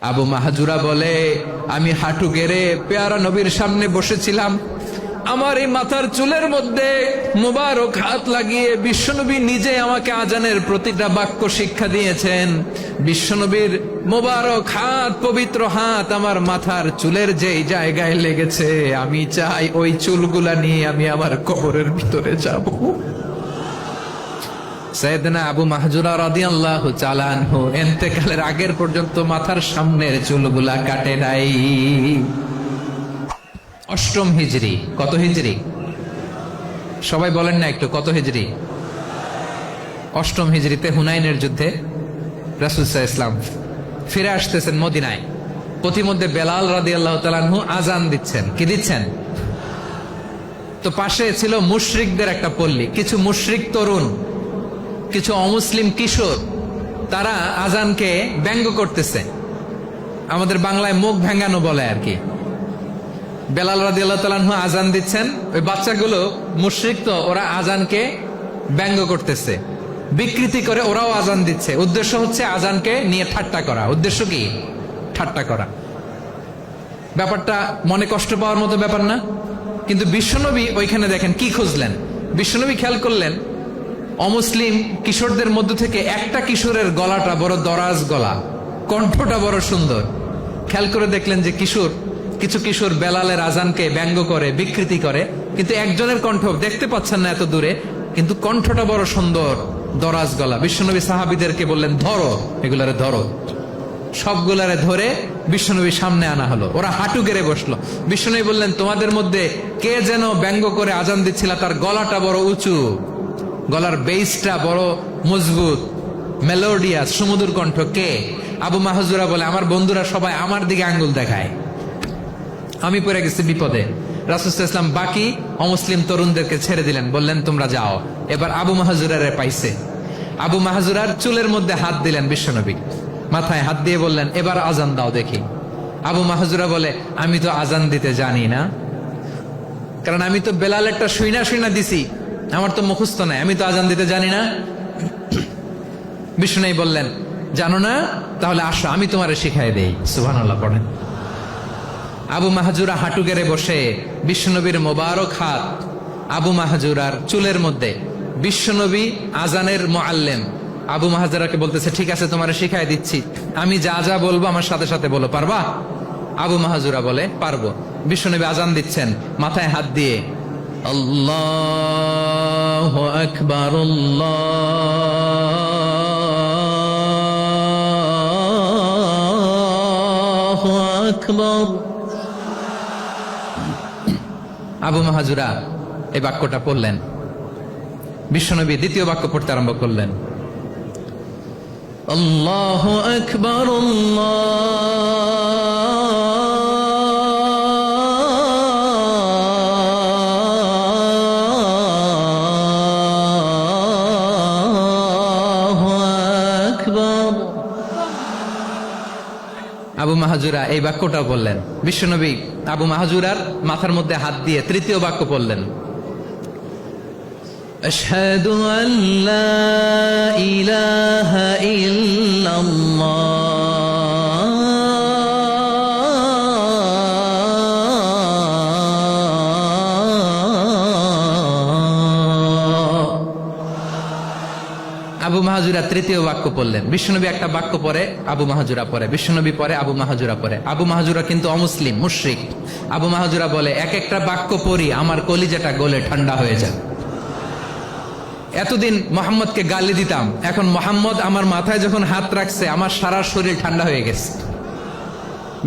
আবু মাহজুরা বলে, আমি হাঁটু গেড়ে পেয়ারা নবীর সামনে বসেছিলাম, আমার এই মাথার চুলের মধ্যে মুবারক হাত লাগিয়ে বিশ্বনবী নিজে আমাকে আজানের প্রতিটা বাক্য শিক্ষা দিয়েছেন। বিশ্বনবীর মুবারক হাত, পবিত্র হাত আমার মাথার চুলের যেই জায়গায় লেগেছে, আমি চাই ওই চুলগুলা নিয়ে আমি আমার কবরের ভিতরে যাব। সাইয়েদনা আবু মাহজুরা রাদিয়াল্লাহু তাআলা আনহু ইন্তেকালের আগের পর্যন্ত মাথার সামনের চুলগুলা কাটে নাই। অষ্টম হিজরি। কত হিজরি? সবাই বলেন না একটু, কত হিজরি? অষ্টম হিজরিতে হুনাইনের যুদ্ধে রাসূল সাল্লাল্লাহু আলাইহি ওয়াসাল্লাম ফিরে আসতেছেন মদিনায়। পথিমধ্যে বেলাল রাদিয়াল্লাহু তাআলা আনহু আজান দিচ্ছেন। কি দিচ্ছেন? তো পাশে ছিল মুশরিকদের একটা পল্লী, কিছু মুশরিক তরুণ, কিছু অমুসলিম কিশোর, তারা আজানকে ব্যঙ্গ করতেছে। আমাদের বাংলায় মুখ ভেঙ্গানো বলে আর কি। বেলাল রাদিয়াল্লাহু তাআলা আনহু আজান দিচ্ছেন, ওই বাচ্চাগুলো মুশরিক, তো ওরা আজানকে ব্যঙ্গ করতেছে, বিকৃতি করে ওরাও আজান দিচ্ছে। উদ্দেশ্য হচ্ছে আজানকে নিয়ে ঠাট্টা করা। উদ্দেশ্য কি? ঠাট্টা করা। ব্যাপারটা মনে কষ্ট পাওয়ার মতো ব্যাপার না? কিন্তু বিশ্বনবী ওইখানে দেখেন কি খুঁজলেন। বিশ্বনবী খেয়াল করলেন অমুসলিম কিশোরদের মধ্য থেকে একটা কিশোরের গলাটা বড় দরাজ গলা, কণ্ঠটা বড় সুন্দর। খেয়াল করে দেখলেন যে কিছু কিশোর বেলালের আজানকে ব্যঙ্গ করে, বিকৃতি করে, কিন্তু একজনের কণ্ঠ দেখতে পাচ্ছেন না এত দূরে, কিন্তু কণ্ঠটা বড় সুন্দর, দরাজ গলা। বিশ্বনবী সাহাবীদেরকে বললেন, ধরো এগুলারে, ধরো। সবগুলারে ধরে বিশ্বনবী সামনে আনা হলো। ওরা হাঁটু গেড়ে বসলো। বিশ্বনবী বললেন, তোমাদের মধ্যে কে যেন ব্যঙ্গ করে আজান দিচ্ছিল, তার গলাটা বড় উঁচু, গলার বেসটা বড় মজবুত, মেলোডিয়াস, সুমধুর কণ্ঠ। কে? আবু মাহজুরা বলে, আমার বন্ধুরা সবাই আমার দিকে আঙ্গুল দেখায়, আমি পড়ে গেছি বিপদে। রাসূল সাল্লাল্লাহু আলাইহি ওয়াসাল্লাম বাকি অমুসলিম তরুণদেরকে ছেড়ে দিলেন, বললেন তোমরা যাও। এবার আবু মাহজুরারে পাইছে। আবু মাহজুরার চুলের মধ্যে হাত দিলেন বিশ্বনবী, মাথায় হাত দিয়ে বললেন, এবার আজান দাও দেখি। আবু মাহজুরা বলে, আমি তো আজান দিতে জানি না, কারণ আমি তো বেলালেরটা শুইনা দিছি, আমার তো মুখস্থ নাই, আমি তো আজান দিতে জানি না। বিশ্বনবী বললেন, জানো না? তাহলে আসো, আমি তোমারে শিখাই দেই। সুবহানাল্লাহ পড়েন। আবু মাহজুরা হাঁটু গেড়ে বসে, বিশ্বনবীর মোবারক হাত আবু মাহজুরার চুলের মধ্যে। বিশ্বনবী আজানের মুআল্লিম আবু মাহজুরাকে বলতেছে, ঠিক আছে তোমারে শিখাই দিচ্ছি, আমি যা যা বলবো আমার সাথে সাথে বলো, পারবা? আবু মাহজুরা বলে, পারবো। বিশ্বনবী আজান দিচ্ছেন, মাথায় হাত দিয়ে আল্লাহু আকবার, আল্লাহু আকবার। আবু মাহজুরা এই বাক্যটা পড়লেন। বিশ্বনবী দ্বিতীয় বাক্য পড়তে আরম্ভ করলেন, আল্লাহু আকবার, আল্লাহু আকবার। আবু মাহজুরা এই বাক্যটা বললেন। বিশ্বনবী আবু মাহজুরার মাথার মধ্যে হাত দিয়ে তৃতীয় বাক্য পড়লেন, আশহাদু আল্লা ইলাহা ইল্লাল্লাহ, আবু মাহজুরা তৃতীয় বাক্য পড়লেন। বিশ্বনবী একটা বাক্য পরে আবু মাহজুরা পরে, বিশ্বনবী পরে আবু মাহজুরা পরে। আবু মাহজুরা কিন্তু অমুসলিম, মুশরিক। আবু মাহজুরা বলে, এক একটা বাক্য পড়ি আমার কলিজাটা গলে ঠান্ডা হয়ে যায়। এতদিন মোহাম্মদকে গালি দিতাম, এখন মোহাম্মদ আমার মাথায় যখন হাত রাখছে আমার সারা শরীর ঠান্ডা হয়ে গেছে।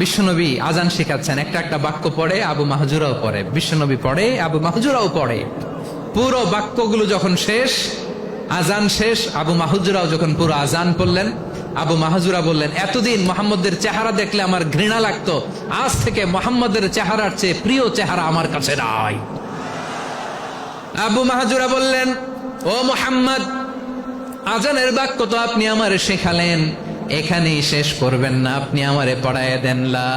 বিশ্বনবী আজান শিখাচ্ছেন, একটা একটা বাক্য পড়ে আবু মাহজুরাও পড়ে, বিশ্বনবী পড়ে আবু মাহজুরাও পড়ে। পুরো বাক্যগুলো যখন শেষ, আজান শেষ, আবু মাহজুরাও যখন পুরো আজান পড়লেন, আবু মাহজুরা বললেন, এতদিন মোহাম্মদের চেহারা দেখলে আমার ঘৃণা লাগতো, আজ থেকে মোহাম্মদের চেহারার চেয়ে প্রিয় চেহারা আমার কাছে নাই। আবু মাহজুরা বললেন, ও মুহাম্মদ, আজানের বাক্য তো আপনি আমারে শেখালেন, এখানেই শেষ করবেন না, আপনি আমারে পড়ায় দেন, লা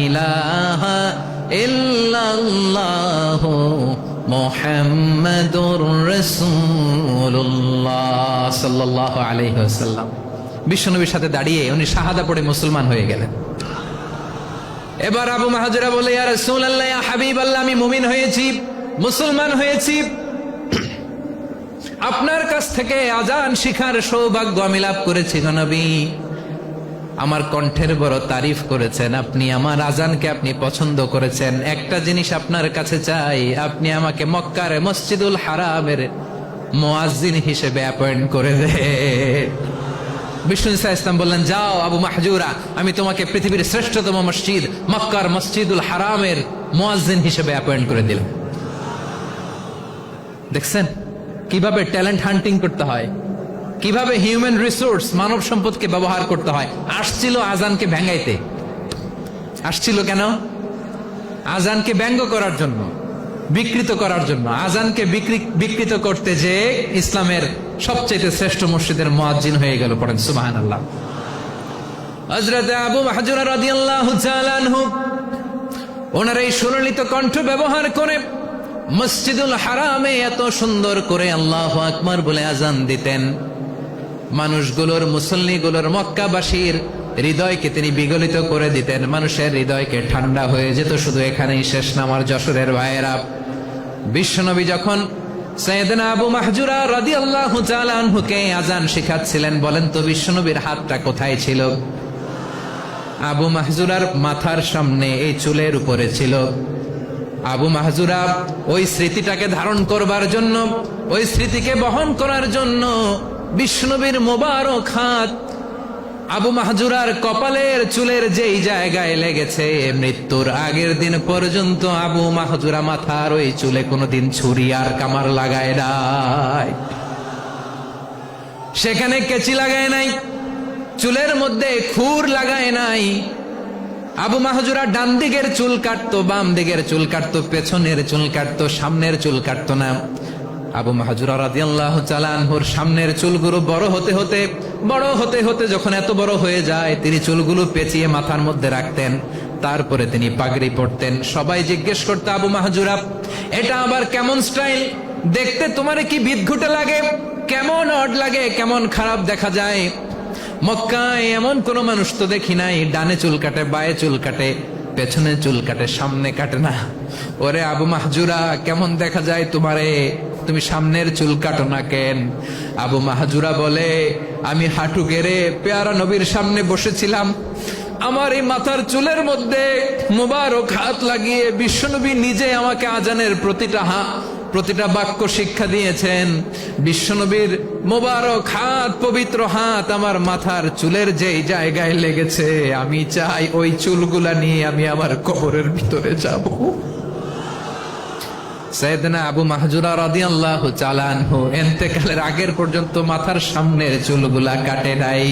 ইলাহা ইল্লাল্লাহু মুহাম্মাদুর রাসূলুল্লাহ সাল্লাল্লাহু আলাইহি ওয়াসাল্লাম। বিশ্বনবীর সাথে দাঁড়িয়ে উনি শাহাদা পড়ে মুসলমান হয়ে গেলেন। এবার আবু মাহাজুরা বলে, ইয়া রাসূলুল্লাহ, ইয়া হাবিবাল্লাহ, আমি মুমিন হয়েছি, মুসলমান হয়েছি, আপনার কাছ থেকে আজান শিখার সৌভাগ্য আমি লাভ করেছি গো নবী। আমার কণ্ঠের বড় তারিফ করেছেন আপনি, আমার আজানকে আপনি পছন্দ করেছেন। একটা জিনিস আপনার কাছে চাই, আপনি আমাকে মক্কার মসজিদুল হারামের মুয়াজ্জিন হিসেবে অ্যাপয়েন্ট করে দেন। বিষ্ণু ঈসা ইসলাম বললেন, যাও আবু মাহজুরা, আমি তোমাকে পৃথিবীর শ্রেষ্ঠতম মসজিদ মক্কার মসজিদুল হারামের মুয়াজ্জিন হিসেবে অ্যাপয়েন্ট করে দিলাম। দেখছেন কিভাবে ট্যালেন্ট হান্টিং করতে হয়, কিভাবে হিউম্যান রিসোর্স মানব সম্পদকে ব্যবহার করতে হয়। আসছিল আজানকে ভেঙাইতে, আসছিল কেন? আজানকে ব্যঙ্গ করার জন্য, বিকৃত করার জন্য। আজানকে বিকৃত করতে যে ইসলামের সবচেয়ে শ্রেষ্ঠ মসজিদের মুয়াজ্জিন হয়ে গেল। পড়েন সুবহানাল্লাহ। হযরত আবু মাহজুরা রাদিয়াল্লাহু তাআলা আনহু ওনার এই সুললিত কণ্ঠ ব্যবহার করে মসজিদুল হারামে এত সুন্দর করে আল্লাহু আকবার বলে আজান দিতেন, মানুষগুলোর, মুসল্লিগুলোর, মক্কাবাসীর হৃদয়কে তিনি বিগলিত করে দিতেন। মানুষের হৃদয়কে ঠান্ডা হয়ে যেত। শুধু এখানেই শেষ না আমার যশোরের ভাইয়েরা, বিশ্বনবী যখন সাইয়েদনা আবু মাহজুরা রাদিয়াল্লাহু তাআলা আনহুকে আজান শিখাচ্ছিলেন, বলেন তো বিশ্বনবীর হাতটা কোথায় ছিল? আবু মাহজুরার মাথার সামনে, এই চুলের উপরে ছিল। আবু মাহজুরা ওই স্মৃতিটাকে ধারণ করবার জন্য, ওই স্মৃতিকে বহন করার জন্য বিশ্বনবীর মোবারক হাত আবু মাহজুরার কপালের চুলের যেই জায়গায় লেগেছে, মৃত্যুর আগের দিন পর্যন্ত আবু মাহজুরা মাথার ওই চুলে কোনোদিন ছুরি আর কামার লাগায় নাই, সেখানে কেচি লাগায় নাই, চুলের মধ্যে খুর লাগায় নাই। আবু মাহজুরা ডান দিকের চুল কাটতো, বাম দিকের চুল কাটতো, পেছনের চুল কাটতো, সামনের চুল কাটতো না। আবু মাহজুরা রাদিয়াল্লাহু তাআলা আনহুর সামনের চুলগুলো বড় হতে হতে যখন এত বড় হয়ে যায়, তিনি চুলগুলো পেঁচিয়ে মাথার মধ্যে রাখতেন, তারপরে তিনি পাগড়ি পরতেন। সবাই জিজ্ঞেস করতো, আবু মাহজুরা, এটা আবার কেমন স্টাইল? দেখতে তোমার কি বিদঘুটে লাগে? কেমন অড লাগে? কেমন খারাপ দেখা যায়? মক্কায় এমন কোন মানুষ তো দেখি নাই, ডানে চুল কাটে, বায়ে চুল কাটে, পেছনে চুল কাটে, সামনে কাটে না। ওরে আবু মাহজুরা, কেমন দেখা যায় তোমারে? তুমি সামনের চুল কাটো না কেন? আবু মাহজুরা বলে, আমি হাঁটু গেড়ে পেয়ারা নবীর সামনে বসেছিলাম, আমার এই মাথার চুলের মধ্যে মুবারক হাত লাগিয়ে বিশ্বনবী নিজে আমাকে আজানের প্রতিটা বাক্য শিক্ষা দিয়েছেন। বিশ্বনবীর মোবারক হাত, পবিত্র হাত আমার মাথার চুলের যেই জায়গায় লেগেছে, আমি চাই ওই চুলগুলা নিয়ে আমি আমার কবরের ভিতরে যাব। সাইয়েদনা আবু মাহজুরা রাদিয়াল্লাহু তাআলা আনহু ইন্তেকালের আগের পর্যন্ত মাথার সামনের চুলগুলা কাটে নাই।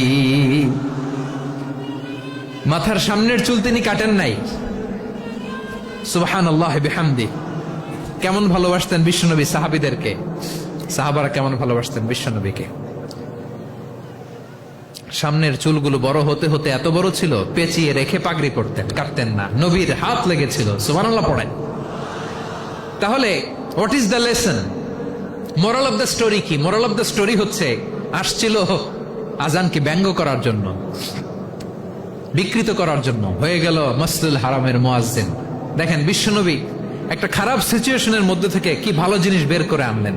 মাথার সামনের চুল তিনি কাটেন নাই। সুবহানাল্লাহ বিহামদি। কেমন ভালোবাসতেন বিশ্বনবী সাহাবীদেরকে, সাহাবারা কেমন ভালোবাসতেন বিশ্বনবীকে। সামনের চুলগুলো বড় হতে হতে এত বড় ছিল, পেঁচিয়ে রেখে পাগড়ি পরতেন, কাটতেন না। নবীর হাত লেগেছিল। সুবহানাল্লাহ পড়েন। তাহলে what is the lesson? Moral of the story কি? মোরাল অফ দ্য স্টোরি হচ্ছে, আসছিল আজানকে ব্যঙ্গ করার জন্য, বিকৃত করার জন্য, হয়ে গেল মসজিদুল হারামের মুয়াজ্জিন। দেখেন বিশ্বনবী একটা খারাপ সিচুয়েশনের মধ্যে থেকে কি ভালো জিনিস বের করে আনলেন।